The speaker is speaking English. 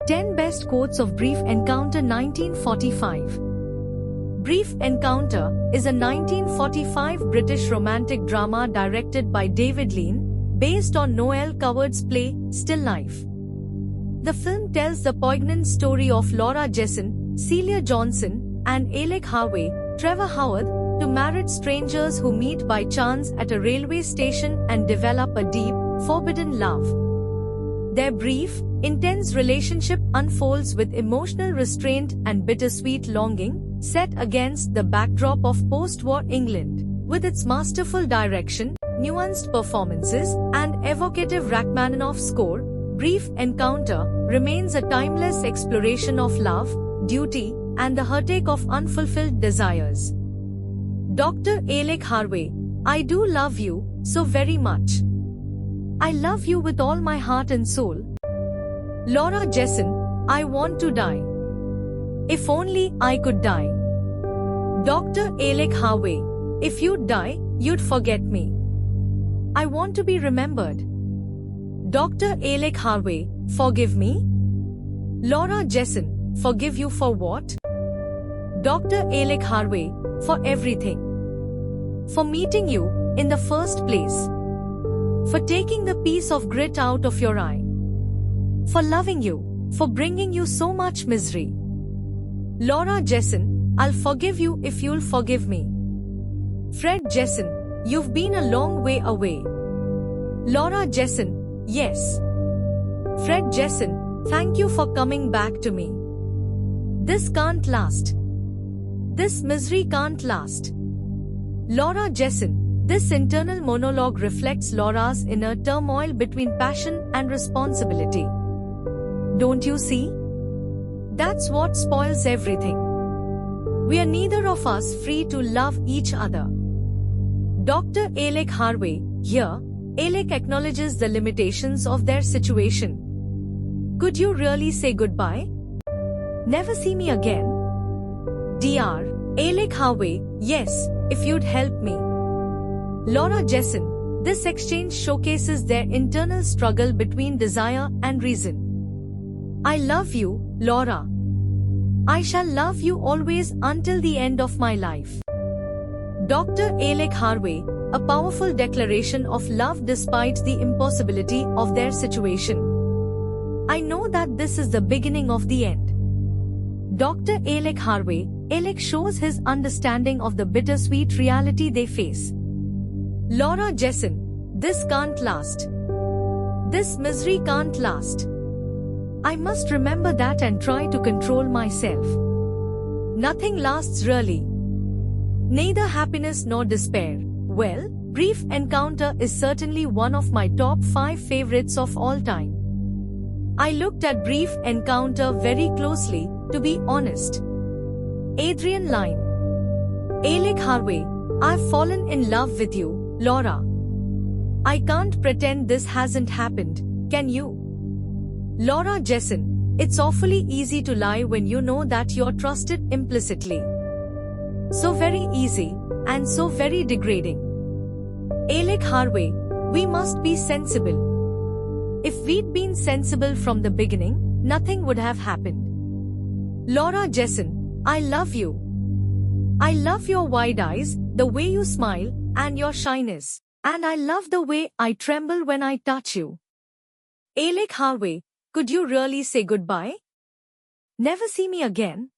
10 Best Quotes of Brief Encounter 1945. Brief Encounter is a 1945 British romantic drama directed by David Lean, based on Noel Coward's play, Still Life. The film tells the poignant story of Laura Jesson, Celia Johnson, and Alec Harvey, Trevor Howard, two married strangers who meet by chance at a railway station and develop a deep, forbidden love. Their brief, intense relationship unfolds with emotional restraint and bittersweet longing, set against the backdrop of post-war England. With its masterful direction, nuanced performances, and evocative Rachmaninoff score, Brief Encounter remains a timeless exploration of love, duty, and the heartache of unfulfilled desires. Dr. Alec Harvey, I do love you so very much. I love you with all my heart and soul. Laura Jesson, I want to die. If only I could die. Dr. Alec Harvey, if you'd die, you'd forget me. I want to be remembered. Dr. Alec Harvey, forgive me? Laura Jesson, forgive you for what? Dr. Alec Harvey, for everything. For meeting you in the first place. For taking the piece of grit out of your eye. For loving you, for bringing you so much misery. Laura Jesson, I'll forgive you if you'll forgive me. Fred Jesson, you've been a long way away. Laura Jesson, yes. Fred Jesson, thank you for coming back to me. This can't last. This misery can't last. Laura Jesson, this internal monologue reflects Laura's inner turmoil between passion and responsibility. Don't you see? That's what spoils everything. We are neither of us free to love each other. Dr. Alec Harvey, here, Alec acknowledges the limitations of their situation. Could you really say goodbye? Never see me again? Dr. Alec Harvey, yes, if you'd help me. Laura Jesson, this exchange showcases their internal struggle between desire and reason. I love you, Laura. I shall love you always until the end of my life. Dr. Alec Harvey, a powerful declaration of love despite the impossibility of their situation. I know that this is the beginning of the end. Dr. Alec Harvey, Alec shows his understanding of the bittersweet reality they face. Laura Jesson, this can't last. This misery can't last. I must remember that and try to control myself. Nothing lasts really. Neither happiness nor despair. Well, Brief Encounter is certainly one of my top 5 favorites of all time. I looked at Brief Encounter very closely, to be honest. Adrian Lyne. Alec Harvey, I've fallen in love with you, Laura. I can't pretend this hasn't happened, can you? Laura Jesson, it's awfully easy to lie when you know that you're trusted implicitly. So very easy, and so very degrading. Alec Harvey, we must be sensible. If we'd been sensible from the beginning, nothing would have happened. Laura Jesson, I love you. I love your wide eyes, the way you smile, and your shyness. And I love the way I tremble when I touch you. Alec Harvey, could you really say goodbye? Never see me again?